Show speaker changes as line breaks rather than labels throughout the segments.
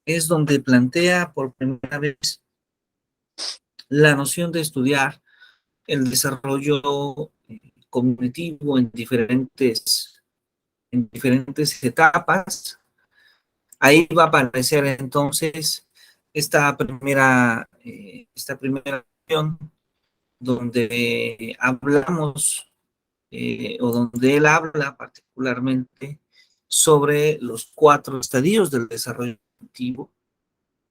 es donde plantea por primera vez la noción de estudiar el desarrollo cognitivo en diferentes etapas. Ahí va a aparecer entonces esta primera opción donde hablamos o donde él habla particularmente sobre los 4 estadios del desarrollo cognitivo,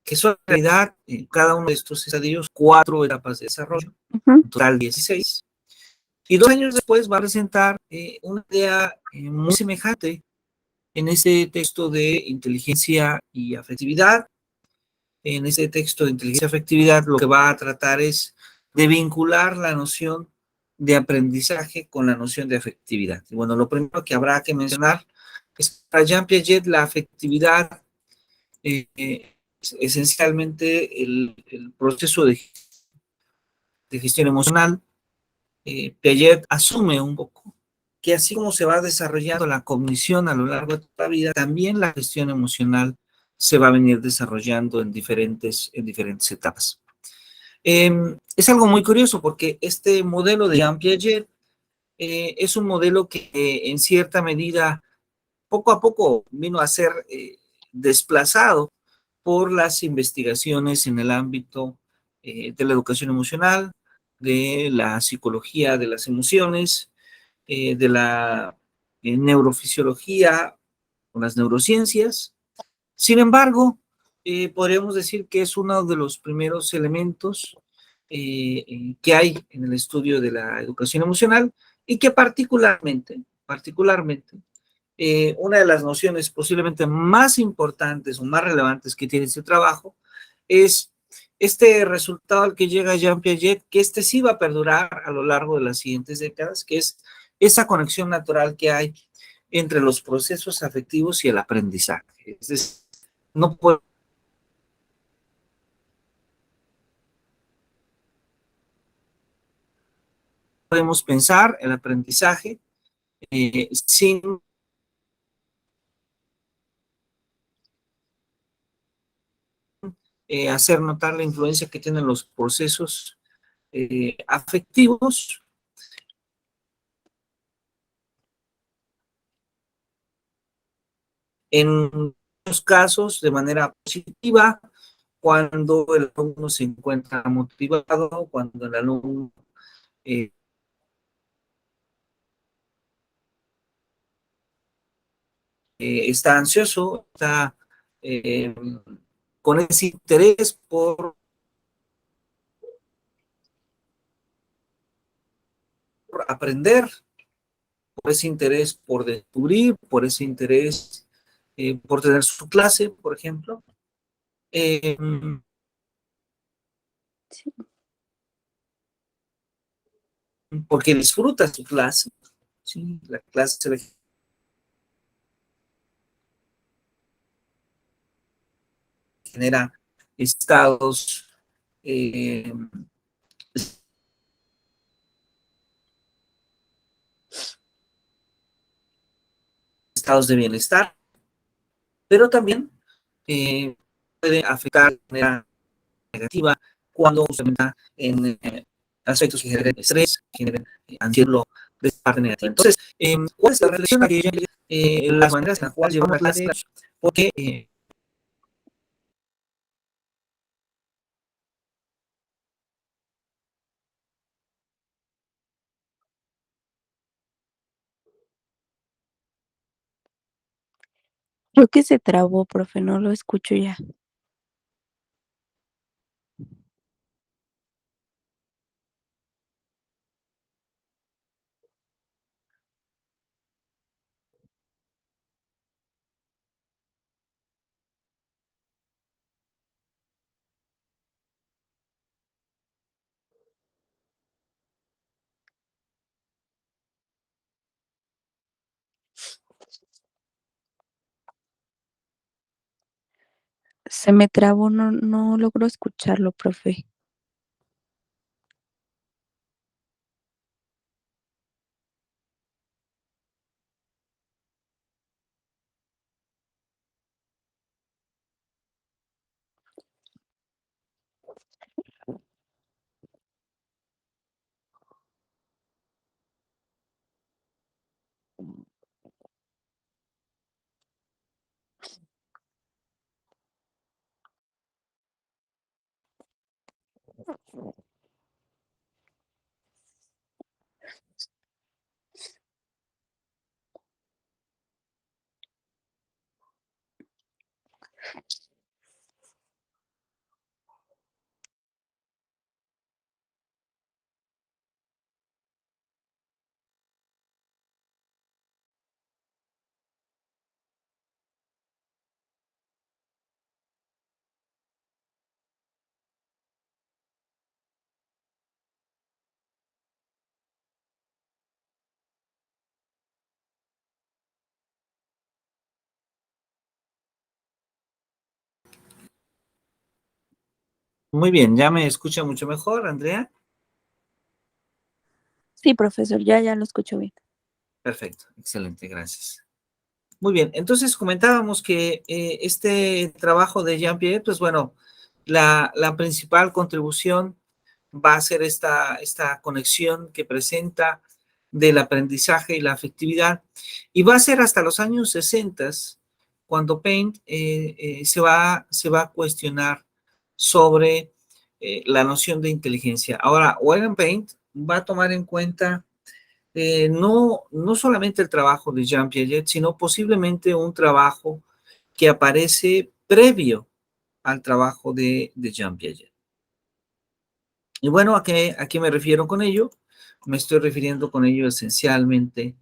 que son en realidad cada uno de estos estadios 4 etapas de desarrollo,
Ujú.
en total 16. Y 2 años después va a presentar una idea muy semejante en ese texto de inteligencia y afectividad. En ese texto de inteligencia y afectividad lo que va a tratar es de vincular la noción de aprendizaje con la noción de afectividad. Y bueno, lo primero que habrá que mencionar es que para Jean Piaget la afectividad es esencialmente el proceso de gestión emocional. Piaget asume un poco que así como se va desarrollando la cognición a lo largo de toda la vida, también la gestión emocional se va a venir desarrollando en diferentes etapas. Es algo muy curioso porque este modelo de Jean Piaget es un modelo que en cierta medida poco a poco vino a ser desplazado por las investigaciones en el ámbito de la educación emocional, de la psicología de las emociones, de la neurofisiología o las neurociencias. Sin embargo, podríamos decir que es uno de los primeros elementos que hay en el estudio de la educación emocional y que particularmente, una de las nociones posiblemente más importantes o más relevantes que tiene este trabajo es este resultado al que llega Jean Piaget, que este sí va a perdurar a lo largo de las siguientes décadas, que es esa conexión natural que hay entre los procesos afectivos y el aprendizaje. Es decir, no podemos pensar el aprendizaje sin hacer notar la influencia que tienen los procesos afectivos en muchos casos de manera positiva, cuando el alumno se encuentra motivado, cuando el alumno eh, está ansioso, está eh, con ese interés por aprender, por ese interés por descubrir, por ese interés por tener su clase, por ejemplo, eh,
Sí.
porque disfruta su clase, ¿sí? La clase le genera estados, eh, estados de bienestar, pero también puede afectar de manera negativa cuando se está en aspectos que generen estrés, que generen ansiedad de parte negativa. Entonces, ¿cuál es la reflexión que yo las maneras en las cuales llevamos la clase? Porque
Creo que se trabó, profe, no lo escucho ya. Se me trabó, no logro escucharlo, profe.
Muy bien, ¿ya me escucha mucho mejor, Andrea?
Sí, profesor, ya lo escucho bien.
Perfecto, excelente, gracias. Muy bien, entonces comentábamos que este trabajo de Jean-Pierre, pues bueno, la principal contribución va a ser esta conexión que presenta del aprendizaje y la afectividad, y va a ser hasta los años 60 cuando Paint se va a cuestionar sobre la noción de inteligencia. Ahora, Warren Paint va a tomar en cuenta no solamente el trabajo de Jean Piaget, sino posiblemente un trabajo que aparece previo al trabajo de Jean Piaget. Y bueno, a qué me refiero con ello? Me estoy refiriendo con ello esencialmente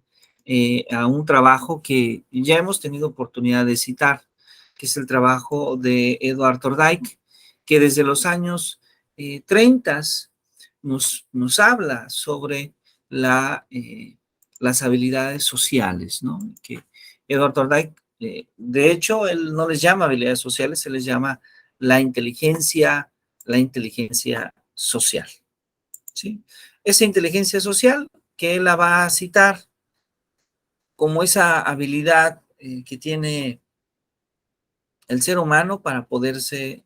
a un trabajo que ya hemos tenido oportunidad de citar, que es el trabajo de Edward Thorndike, que desde los años 30 nos habla sobre las habilidades sociales, ¿no? Que Edward Thorndike, de hecho, él no les llama habilidades sociales, se les llama la inteligencia social, ¿sí? Esa inteligencia social que él la va a citar como esa habilidad que tiene el ser humano para poderse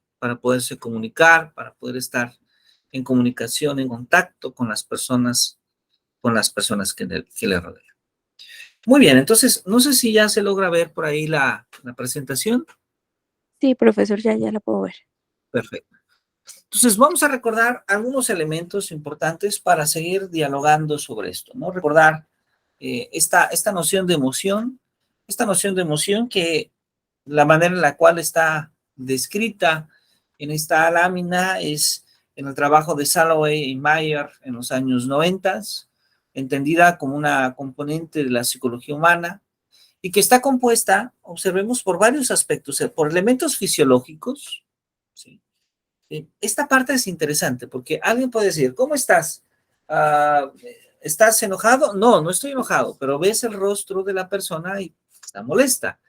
comunicar, para poder estar en comunicación, en contacto con las personas que le rodean. Muy bien, entonces, no sé si ya se logra ver por ahí la presentación.
Sí, profesor, ya la puedo ver.
Perfecto. Entonces, vamos a recordar algunos elementos importantes para seguir dialogando sobre esto, ¿no? Recordar esta esta noción de emoción que la manera en la cual está descrita en esta lámina es en el trabajo de Salovey y Mayer en los años 90, entendida como una componente de la psicología humana y que está compuesta, observemos, por varios aspectos, por elementos fisiológicos, ¿sí? Esta parte es interesante porque alguien puede decir, ¿cómo estás? Uh, ¿Estás enojado? No, no estoy enojado, pero ves el rostro de la persona y está molesta.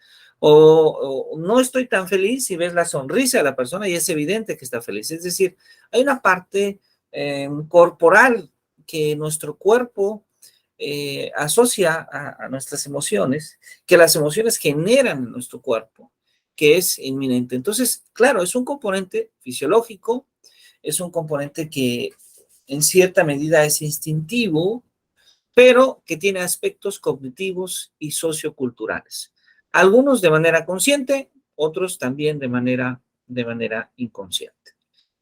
O no estoy tan feliz y ves la sonrisa de la persona y es evidente que está feliz. Es decir, hay una parte corporal que nuestro cuerpo asocia a nuestras emociones, que las emociones generan en nuestro cuerpo, que es inminente. Entonces, claro, es un componente fisiológico, es un componente que en cierta medida es instintivo, pero que tiene aspectos cognitivos y socioculturales. Algunos de manera consciente, otros también de manera inconsciente.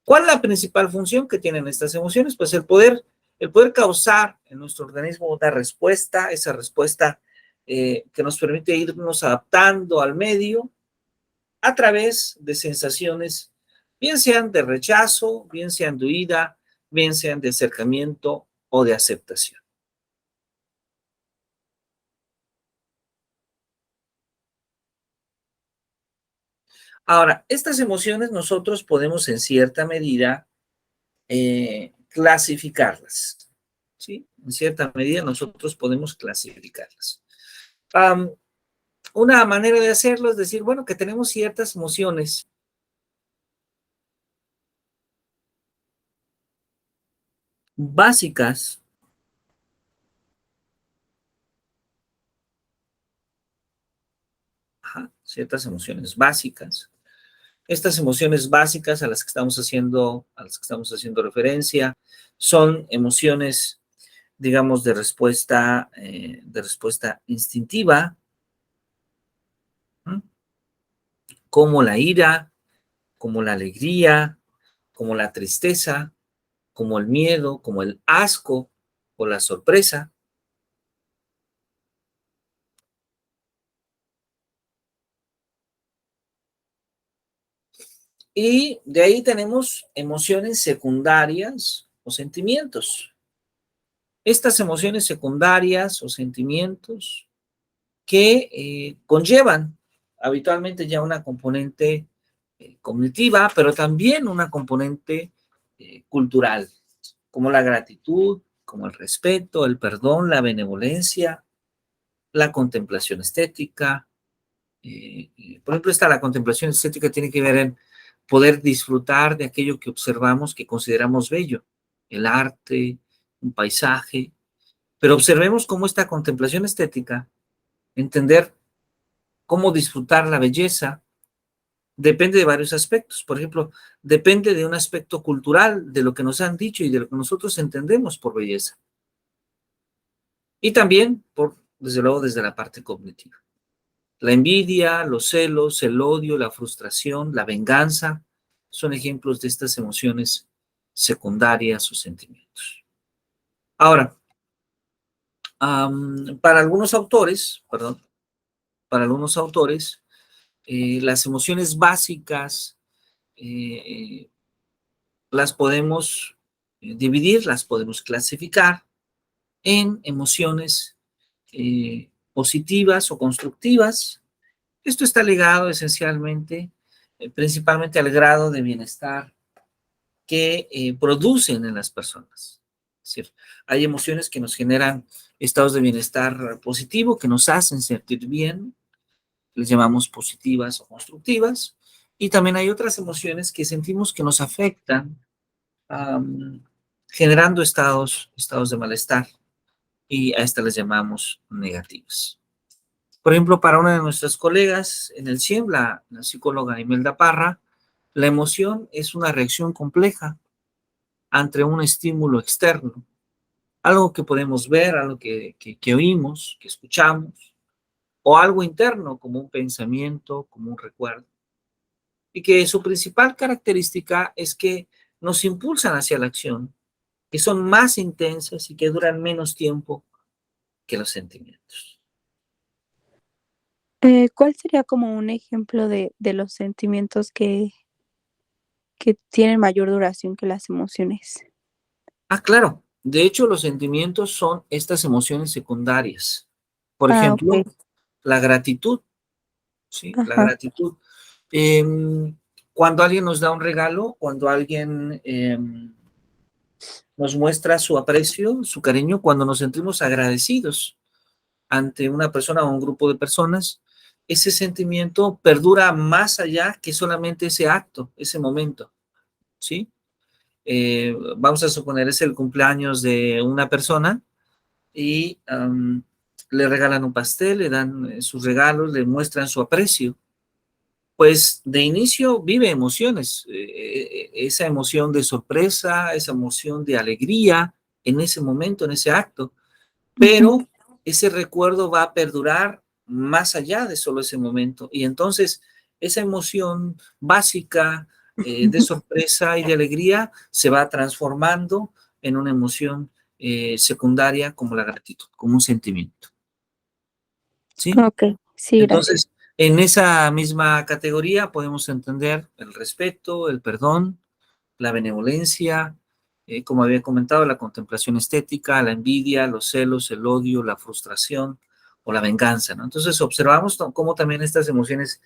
¿Cuál es la principal función que tienen estas emociones? Pues el poder causar en nuestro organismo una respuesta, esa respuesta que nos permite irnos adaptando al medio a través de sensaciones, bien sean de rechazo, bien sean de huida, bien sean de acercamiento o de aceptación. Ahora, estas emociones nosotros podemos en cierta medida clasificarlas, ¿sí? En cierta medida nosotros podemos clasificarlas. Una manera de hacerlo es decir, bueno, que tenemos ciertas emociones básicas, ciertas emociones básicas. Estas emociones básicas a las que estamos haciendo referencia son emociones, digamos, de respuesta instintiva, ¿no? Como la ira, como la alegría, como la tristeza, como el miedo, como el asco o la sorpresa. Y de ahí tenemos emociones secundarias o sentimientos. Estas emociones secundarias o sentimientos que conllevan habitualmente ya una componente cognitiva, pero también una componente cultural, como la gratitud, como el respeto, el perdón, la benevolencia, la contemplación estética. Por ejemplo, la contemplación estética tiene que ver en poder disfrutar de aquello que observamos, que consideramos bello, el arte, un paisaje, pero observemos cómo esta contemplación estética, entender cómo disfrutar la belleza, depende de varios aspectos. Por ejemplo, depende de un aspecto cultural, de lo que nos han dicho y de lo que nosotros entendemos por belleza. Y también, desde luego, desde la parte cognitiva. La envidia, los celos, el odio, la frustración, la venganza, son ejemplos de estas emociones secundarias o sentimientos. Ahora, para algunos autores, las emociones básicas las podemos dividir, las podemos clasificar en emociones positivas o constructivas. Esto está ligado esencialmente, principalmente al grado de bienestar que producen en las personas. Es decir, hay emociones que nos generan estados de bienestar positivo, que nos hacen sentir bien, les llamamos positivas o constructivas, y también hay otras emociones que sentimos que nos afectan, generando estados de malestar, y a estas les llamamos negativas. Por ejemplo, para una de nuestras colegas en el CIEM, la psicóloga Imelda Parra, la emoción es una reacción compleja ante un estímulo externo, algo que podemos ver, algo que oímos, que escuchamos, o algo interno como un pensamiento, como un recuerdo, y que su principal característica es que nos impulsan hacia la acción, que son más intensas y que duran menos tiempo que los sentimientos.
¿Cuál sería como un ejemplo de los sentimientos que tienen mayor duración que las emociones?
Claro. De hecho, los sentimientos son estas emociones secundarias. Por
Ah,
ejemplo,
okey.
la gratitud, ¿sí? La
Ajá.
gratitud. Cuando alguien nos da un regalo, cuando alguien nos muestra su aprecio, su cariño, cuando nos sentimos agradecidos ante una persona o un grupo de personas, ese sentimiento perdura más allá que solamente ese acto, ese momento, ¿sí? Vamos a suponer es el cumpleaños de una persona y le regalan un pastel, le dan sus regalos, le muestran su aprecio. Pues de inicio vive emociones, esa emoción de sorpresa, esa emoción de alegría en ese momento, en ese acto,
Ujú.
pero ese recuerdo va a perdurar más allá de solo ese momento. Y entonces esa emoción básica de sorpresa y de alegría se va transformando en una emoción secundaria como la gratitud, como un sentimiento. ¿Sí?
Okey, sí, gracias.
Entonces, en esa misma categoría podemos entender el respeto, el perdón, la benevolencia, como había comentado, la contemplación estética, la envidia, los celos, el odio, la frustración o la venganza, ¿no? Entonces, observamos cómo también estas emociones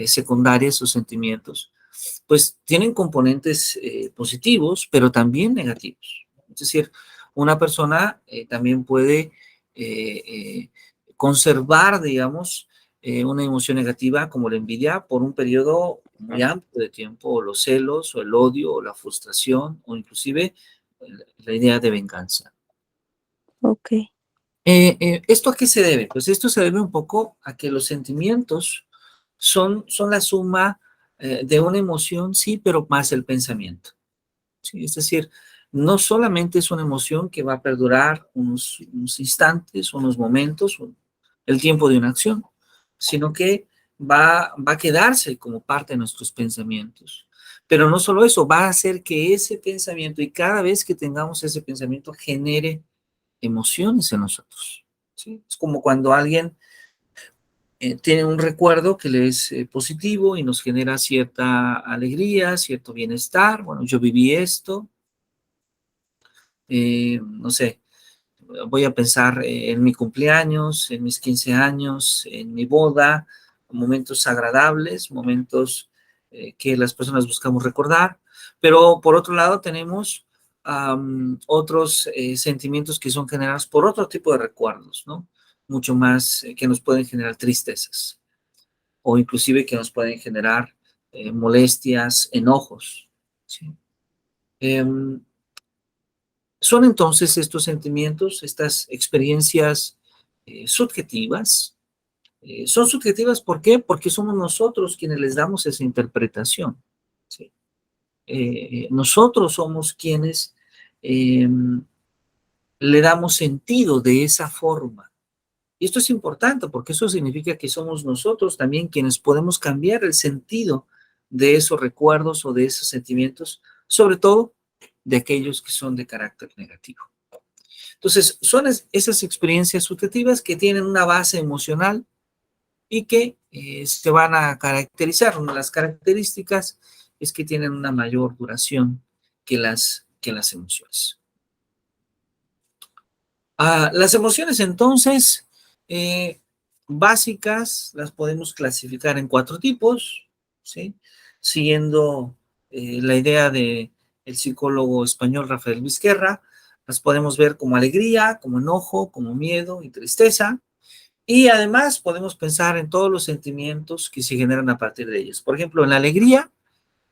secundarias o sentimientos, pues tienen componentes positivos, pero también negativos. Es decir, una persona también puede eh, eh, conservar, digamos, una emoción negativa como la envidia por un periodo muy amplio de tiempo, o los celos, o el odio, o la frustración, o inclusive la idea de venganza.
Okey.
¿Esto a qué se debe? Pues esto se debe un poco a que los sentimientos son la suma de una emoción, sí, pero más el pensamiento. ¿Sí? Es decir, no solamente es una emoción que va a perdurar unos instantes, unos momentos, el tiempo de una acción, sino que va a quedarse como parte de nuestros pensamientos. Pero no solo eso, va a hacer que ese pensamiento y cada vez que tengamos ese pensamiento genere emociones en nosotros. ¿Sí? Es como cuando alguien tiene un recuerdo que le es positivo y nos genera cierta alegría, cierto bienestar. Bueno, yo viví esto, no sé, voy a pensar en mi cumpleaños, en mis 15 años, en mi boda, momentos agradables, momentos que las personas buscamos recordar, pero por otro lado tenemos otros sentimientos que son generados por otro tipo de recuerdos, ¿no? Mucho más que nos pueden generar tristezas o inclusive que nos pueden generar molestias, enojos, ¿sí? Son entonces estos sentimientos, estas experiencias subjetivas. Son subjetivas, ¿por qué? Porque somos nosotros quienes les damos esa interpretación, ¿sí? Nosotros somos quienes le damos sentido de esa forma. Y esto es importante porque eso significa que somos nosotros también quienes podemos cambiar el sentido de esos recuerdos o de esos sentimientos, sobre todo de aquellos que son de carácter negativo. Entonces, son esas experiencias subjetivas que tienen una base emocional y que se van a caracterizar. Una de las características es que tienen una mayor duración que las emociones. Las emociones, entonces, básicas, las podemos clasificar en 4 tipos, ¿sí? Siguiendo la idea del psicólogo español Rafael Vizquerra, las podemos ver como alegría, como enojo, como miedo y tristeza. Y además podemos pensar en todos los sentimientos que se generan a partir de ellos. Por ejemplo, en la alegría,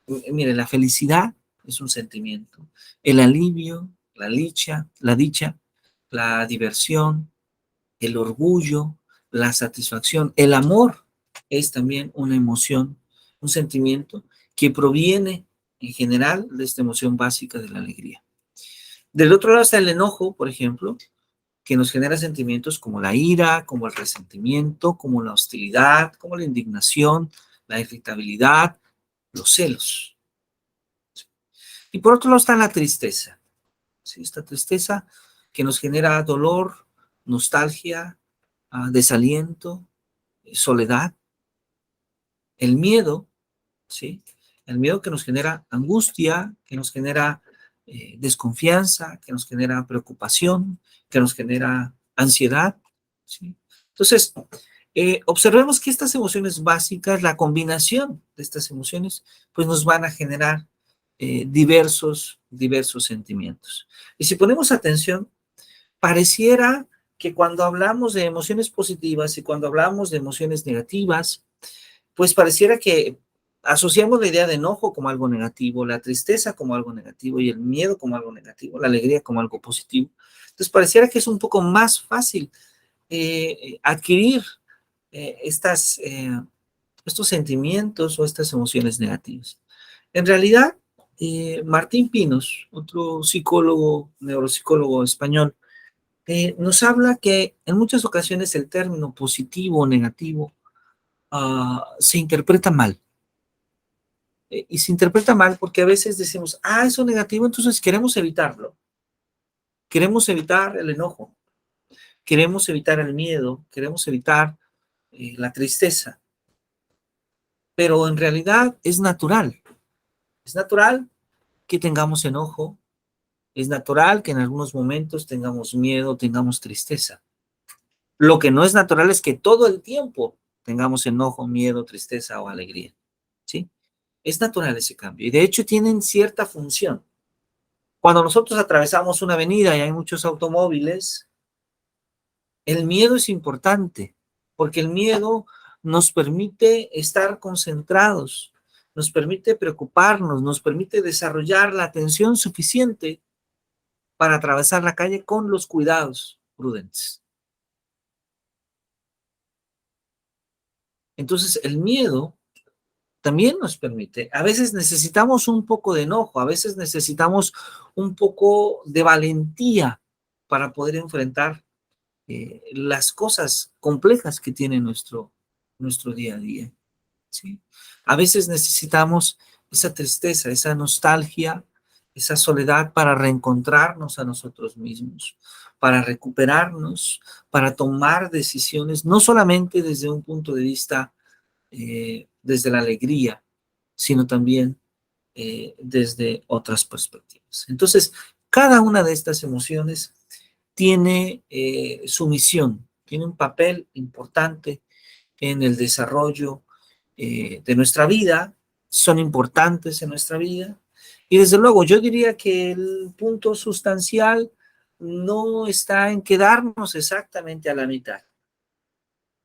mire, la felicidad es un sentimiento. El alivio, la dicha, la diversión, el orgullo, la satisfacción, el amor es también una emoción, un sentimiento que proviene en general de esta emoción básica de la alegría. Del otro lado está el enojo, por ejemplo, que nos genera sentimientos como la ira, como el resentimiento, como la hostilidad, como la indignación, la irritabilidad, los celos. Y por otro lado está la tristeza, ¿sí? Esta tristeza que nos genera dolor, nostalgia, desaliento, soledad, el miedo, ¿sí? El miedo que nos genera angustia, que nos genera desconfianza, que nos genera preocupación, que nos genera ansiedad, ¿sí? Entonces, observemos que estas emociones básicas, la combinación de estas emociones, pues nos van a generar diversos sentimientos. Y si ponemos atención, pareciera que cuando hablamos de emociones positivas y cuando hablamos de emociones negativas, pues pareciera que asociamos la idea de enojo como algo negativo, la tristeza como algo negativo y el miedo como algo negativo, la alegría como algo positivo. Entonces pareciera que es un poco más fácil adquirir estos sentimientos o estas emociones negativas. En realidad, Martín Pinos, otro psicólogo, neuropsicólogo español, nos habla que en muchas ocasiones el término positivo o negativo se interpreta mal. Y se interpreta mal porque a veces decimos, eso negativo, entonces queremos evitarlo. Queremos evitar el enojo, queremos evitar el miedo, queremos evitar la tristeza. Pero en realidad es natural. Es natural que tengamos enojo, es natural que en algunos momentos tengamos miedo, tengamos tristeza. Lo que no es natural es que todo el tiempo tengamos enojo, miedo, tristeza o alegría, ¿sí? Es natural ese cambio y de hecho tienen cierta función. Cuando nosotros atravesamos una avenida y hay muchos automóviles, el miedo es importante porque el miedo nos permite estar concentrados, nos permite preocuparnos, nos permite desarrollar la atención suficiente para atravesar la calle con los cuidados prudentes. Entonces, el miedo también nos permite. A veces necesitamos un poco de enojo, a veces necesitamos un poco de valentía para poder enfrentar las cosas complejas que tiene nuestro día a día, ¿sí? A veces necesitamos esa tristeza, esa nostalgia, esa soledad para reencontrarnos a nosotros mismos, para recuperarnos, para tomar decisiones, no solamente desde un punto de vista, desde la alegría, sino también desde otras perspectivas. Entonces, cada una de estas emociones tiene su misión, tiene un papel importante en el desarrollo de nuestra vida, son importantes en nuestra vida. Y desde luego, yo diría que el punto sustancial no está en quedarnos exactamente a la mitad.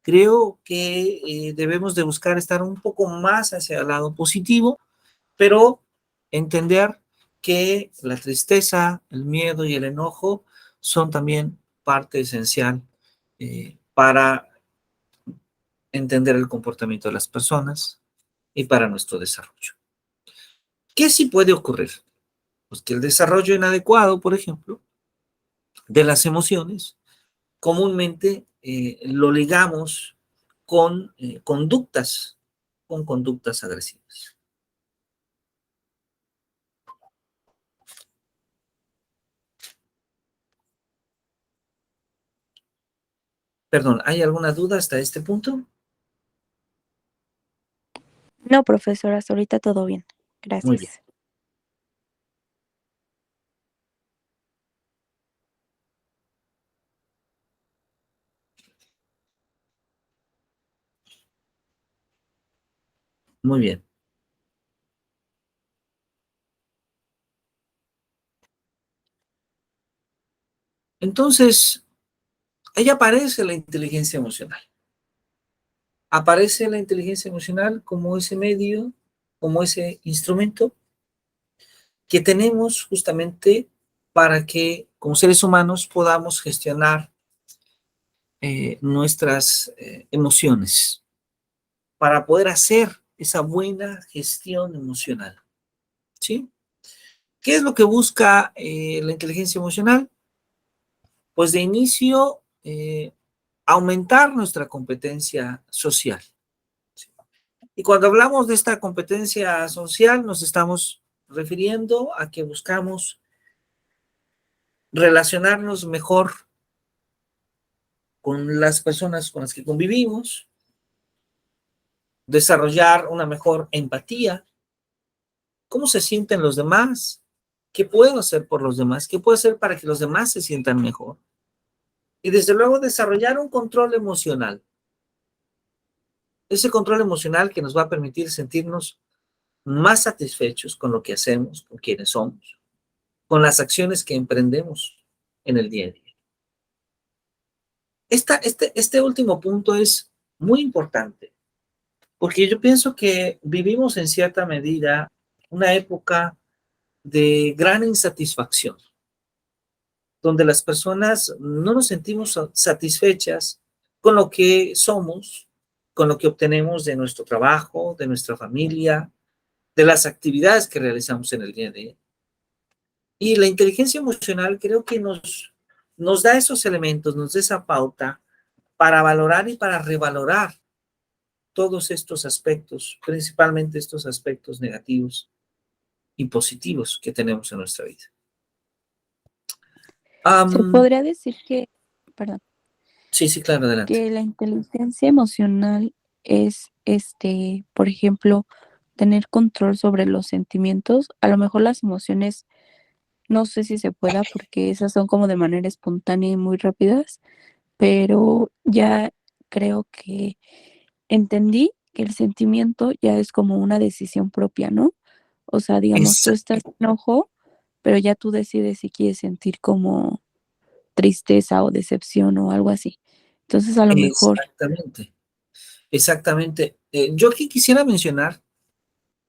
Creo que debemos de buscar estar un poco más hacia el lado positivo, pero entender que la tristeza, el miedo y el enojo son también parte esencial para entender el comportamiento de las personas y para nuestro desarrollo. ¿Qué sí puede ocurrir? Pues que el desarrollo inadecuado, por ejemplo, de las emociones, comúnmente lo ligamos con conductas agresivas. Perdón, ¿hay alguna duda hasta este punto?
No, profesora, hasta ahorita todo bien.
Muy bien,
Gracias.
muy bien. Entonces, ahí aparece la inteligencia emocional. Aparece la inteligencia emocional como ese medio, como ese instrumento que tenemos justamente para que como seres humanos podamos gestionar nuestras emociones, para poder hacer esa buena gestión emocional. ¿Sí? ¿Qué es lo que busca la inteligencia emocional? Pues de inicio, aumentar nuestra competencia social. ¿Sí? Y cuando hablamos de esta competencia social, nos estamos refiriendo a que buscamos relacionarnos mejor con las personas con las que convivimos, desarrollar una mejor empatía, cómo se sienten los demás, qué puedo hacer por los demás, qué puedo hacer para que los demás se sientan mejor. Y desde luego desarrollar un control emocional. Ese control emocional que nos va a permitir sentirnos más satisfechos con lo que hacemos, con quienes somos, con las acciones que emprendemos en el día a día. Este último punto es muy importante, porque yo pienso que vivimos en cierta medida una época de gran insatisfacción, donde las personas no nos sentimos satisfechas con lo que somos, con lo que obtenemos de nuestro trabajo, de nuestra familia, de las actividades que realizamos en el día a día. Y la inteligencia emocional creo que nos da esos elementos, nos da esa pauta para valorar y para revalorar todos estos aspectos, principalmente estos aspectos negativos y positivos que tenemos en nuestra vida.
Se podría decir que, perdón,
Sí, sí, claro, adelante.
que la inteligencia emocional es, por ejemplo, tener control sobre los sentimientos. A lo mejor las emociones, no sé si se pueda porque esas son como de manera espontánea y muy rápidas, pero ya creo que entendí que el sentimiento ya es como una decisión propia, ¿no? O sea, digamos, tú estás en enojo, pero ya tú decides si quieres sentir como tristeza o decepción o algo así. Entonces, a lo mejor,
Exactamente, exactamente. Yo aquí quisiera mencionar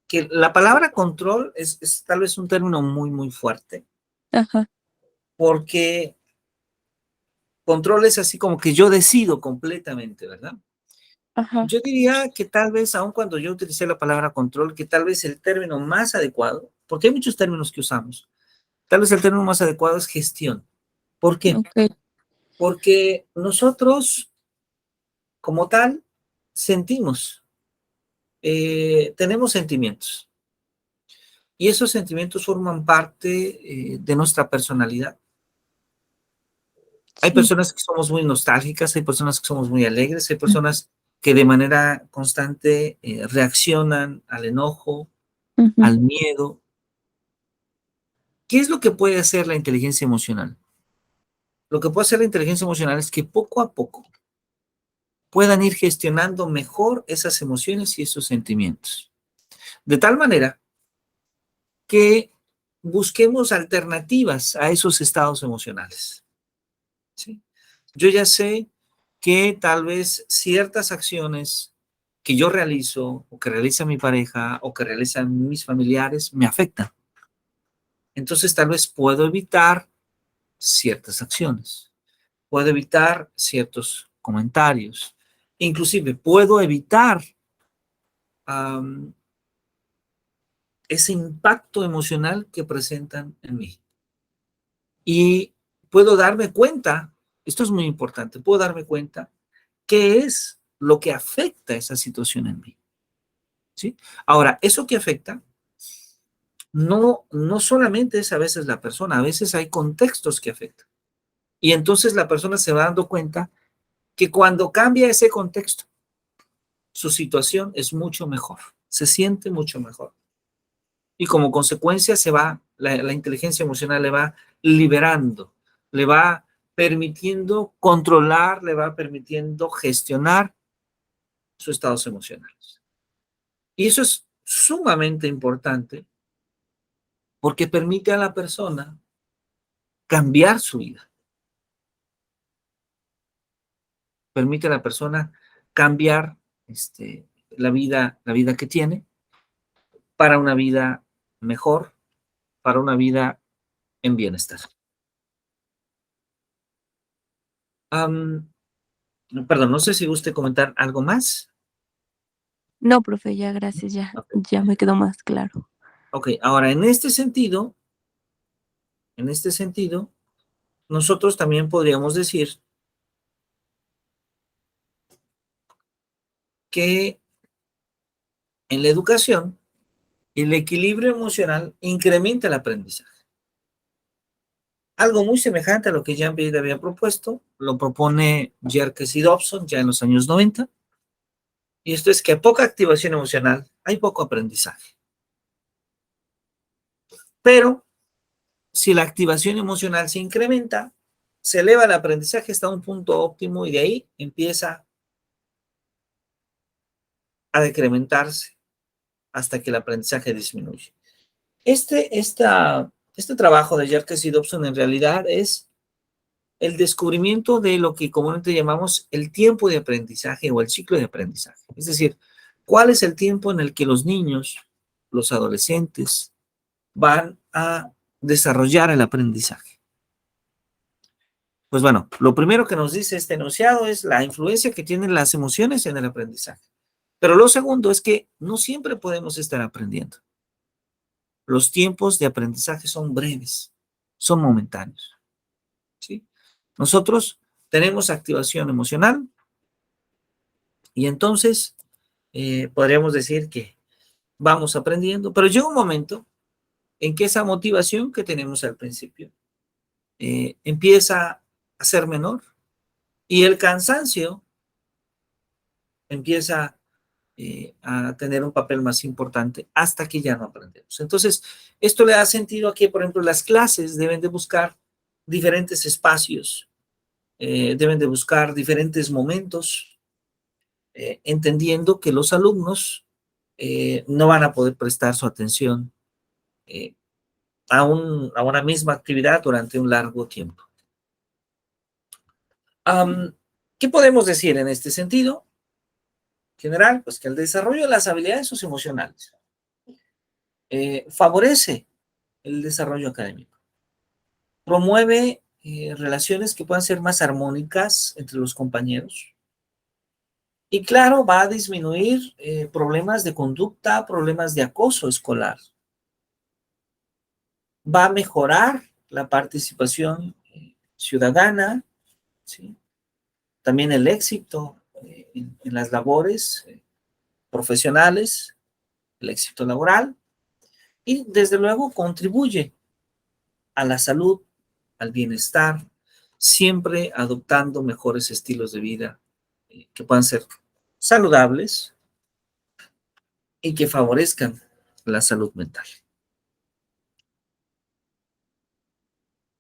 que la palabra control es tal vez un término muy, muy fuerte,
ajá,
porque control es así como que yo decido completamente, ¿verdad?
ajá,
Yo diría que tal vez, aun cuando yo utilicé la palabra control, que tal vez el término más adecuado, porque hay muchos términos que usamos, tal vez el término más adecuado es gestión. ¿Por qué?
okey,
Porque nosotros, como tal, sentimos, tenemos sentimientos, y esos sentimientos forman parte de nuestra personalidad. Hay
sí,
personas que somos muy nostálgicas, hay personas que somos muy alegres, hay personas que de manera constante reaccionan al enojo,
ujú.
al miedo. ¿Qué es lo que puede hacer la inteligencia emocional? Lo que puede hacer la inteligencia emocional es que poco a poco puedan ir gestionando mejor esas emociones y esos sentimientos. De tal manera que busquemos alternativas a esos estados emocionales. ¿Sí? Yo ya sé que tal vez ciertas acciones que yo realizo, o que realiza mi pareja, o que realizan mis familiares, me afectan. Entonces tal vez puedo evitar ciertas acciones, puedo evitar ciertos comentarios, inclusive puedo evitar um, ese impacto emocional que presentan en mí. Y puedo darme cuenta, esto es muy importante, puedo darme cuenta qué es lo que afecta esa situación en mí. ¿Sí? Ahora, eso que afecta no solamente es a veces la persona, a veces hay contextos que afectan. Y entonces la persona se va dando cuenta que cuando cambia ese contexto, su situación es mucho mejor, se siente mucho mejor. Y como consecuencia se va, la inteligencia emocional le va liberando, le va permitiendo controlar, le va permitiendo gestionar sus estados emocionales. Y eso es sumamente importante porque permite a la persona cambiar su vida, permite a la persona cambiar la vida que tiene para una vida mejor, para una vida en bienestar. Um, Perdón, no sé si guste comentar algo más.
No, profe, ya gracias,
Ok,
ya me quedó más claro.
ok, ahora en este sentido, nosotros también podríamos decir que en la educación el equilibrio emocional incrementa el aprendizaje. Algo muy semejante a lo que Jean Piaget había propuesto, lo propone Yerkes y Dobson ya en los años 90, y esto es que a poca activación emocional hay poco aprendizaje. Pero si la activación emocional se incrementa, se eleva el aprendizaje hasta un punto óptimo y de ahí empieza a decrementarse hasta que el aprendizaje disminuye. Este trabajo de Yerkes y Dobson en realidad es el descubrimiento de lo que comúnmente llamamos el tiempo de aprendizaje o el ciclo de aprendizaje. Es decir, cuál es el tiempo en el que los niños, los adolescentes, van a desarrollar el aprendizaje. Pues bueno, lo primero que nos dice este enunciado es la influencia que tienen las emociones en el aprendizaje. Pero lo segundo es que no siempre podemos estar aprendiendo. Los tiempos de aprendizaje son breves, son momentáneos. ¿Sí? Nosotros tenemos activación emocional y entonces podríamos decir que vamos aprendiendo, pero llega un momento en que esa motivación que tenemos al principio empieza a ser menor y el cansancio empieza a tener un papel más importante hasta que ya no aprendemos. Entonces, esto le da sentido a que, por ejemplo, las clases deben de buscar diferentes espacios, deben de buscar diferentes momentos, entendiendo que los alumnos no van a poder prestar su atención eh, a una misma actividad durante un largo tiempo. ¿Qué podemos decir en este sentido? En general, pues que el desarrollo de las habilidades socioemocionales favorece el desarrollo académico, promueve relaciones que puedan ser más armónicas entre los compañeros y claro, va a disminuir problemas de conducta, problemas de acoso escolar, va a mejorar la participación ciudadana, ¿sí? También el éxito en las labores profesionales, el éxito laboral y desde luego contribuye a la salud, al bienestar, siempre adoptando mejores estilos de vida que puedan ser saludables y que favorezcan la salud mental.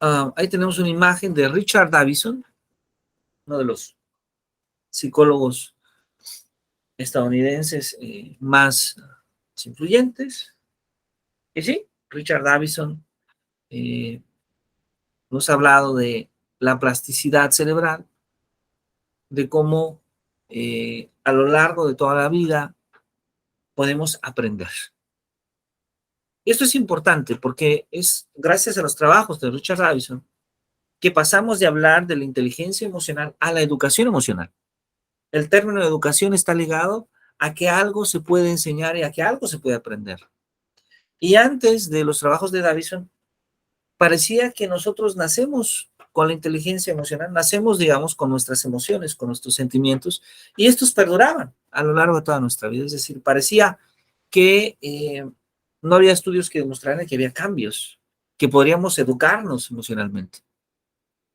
Ahí tenemos una imagen de Richard Davidson, uno de los psicólogos estadounidenses más influyentes. Y sí, Richard Davidson nos ha hablado de la plasticidad cerebral de cómo a lo largo de toda la vida podemos aprender. Y esto es importante porque es gracias a los trabajos de Richard Davidson que pasamos de hablar de la inteligencia emocional a la educación emocional. El término educación está ligado a que algo se puede enseñar y a que algo se puede aprender. Y antes de los trabajos de Davidson, parecía que nosotros nacemos con la inteligencia emocional, nacemos, digamos, con nuestras emociones, con nuestros sentimientos, y estos perduraban a lo largo de toda nuestra vida. Es decir, parecía que no había estudios que demostraran que había cambios, que podríamos educarnos emocionalmente.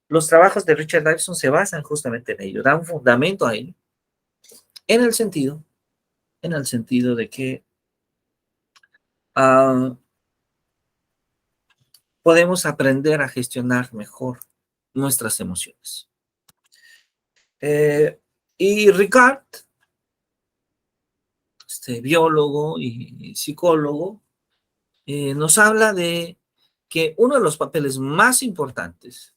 Los trabajos de Richard Davidson se basan justamente en ello, dan un fundamento a ello, en el sentido de que podemos aprender a gestionar mejor nuestras emociones. Y Ricard, biólogo y psicólogo, nos habla de que uno de los papeles más importantes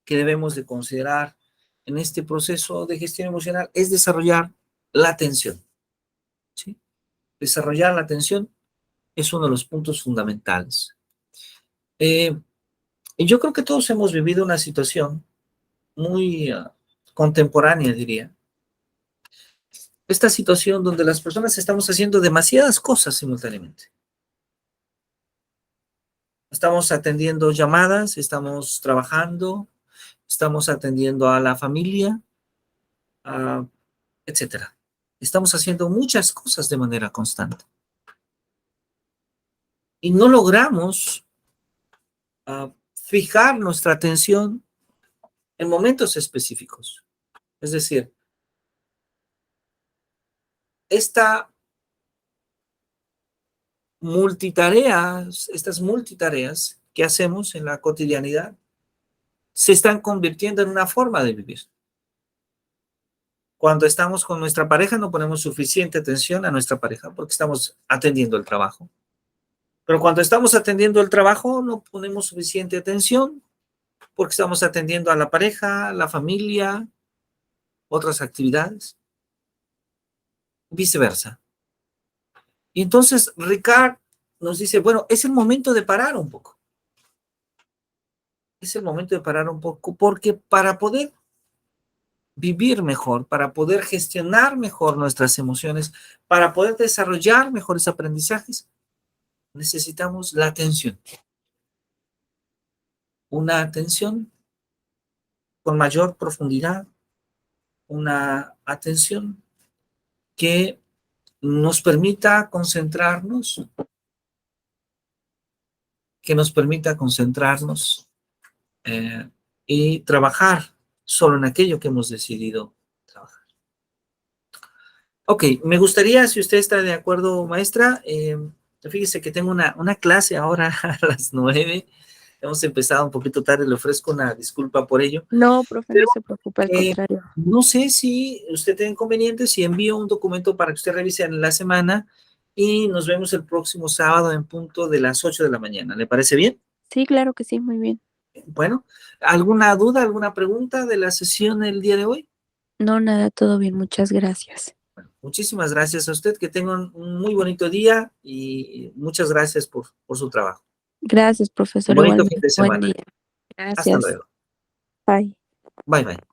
que debemos de considerar en este proceso de gestión emocional es desarrollar la atención. ¿Sí? Desarrollar la atención es uno de los puntos fundamentales. Y yo creo que todos hemos vivido una situación muy contemporánea, diría. Esta situación donde las personas estamos haciendo demasiadas cosas simultáneamente. Estamos atendiendo llamadas, estamos trabajando, estamos atendiendo a la familia, etcétera. Estamos haciendo muchas cosas de manera constante. Y no logramos fijar nuestra atención en momentos específicos. Es decir, estas multitareas que hacemos en la cotidianidad se están convirtiendo en una forma de vivir. Cuando estamos con nuestra pareja no ponemos suficiente atención a nuestra pareja porque estamos atendiendo el trabajo. Pero cuando estamos atendiendo el trabajo no ponemos suficiente atención porque estamos atendiendo a la pareja, la familia, otras actividades, viceversa. Y entonces Ricard nos dice, bueno, es el momento de parar un poco. Es el momento de parar un poco porque para poder vivir mejor, para poder gestionar mejor nuestras emociones, para poder desarrollar mejores aprendizajes, necesitamos la atención. Una atención con mayor profundidad, una atención que nos permita concentrarnos, y trabajar solo en aquello que hemos decidido trabajar. Ok, me gustaría, si usted está de acuerdo, maestra, fíjese que tengo una clase ahora a las 9. Hemos empezado un poquito tarde, le ofrezco una disculpa por ello.
No, profe,
Pero,
no se preocupe, al contrario.
no sé si usted tiene inconveniente, si envío un documento para que usted revise en la semana y nos vemos el próximo sábado en punto de las 8 de la mañana. ¿Le parece bien?
Sí, claro que sí, muy bien.
Bueno, ¿alguna duda, alguna pregunta de la sesión del día de hoy?
No, nada, todo bien, muchas gracias.
Bueno, muchísimas gracias a usted, que tenga un muy bonito día y muchas gracias por su trabajo.
Gracias,
Un
profesor,
bonito fin
igualmente.
de
Buen
semana.
día.
Hasta
Gracias.
luego.
Bye.
Bye, bye.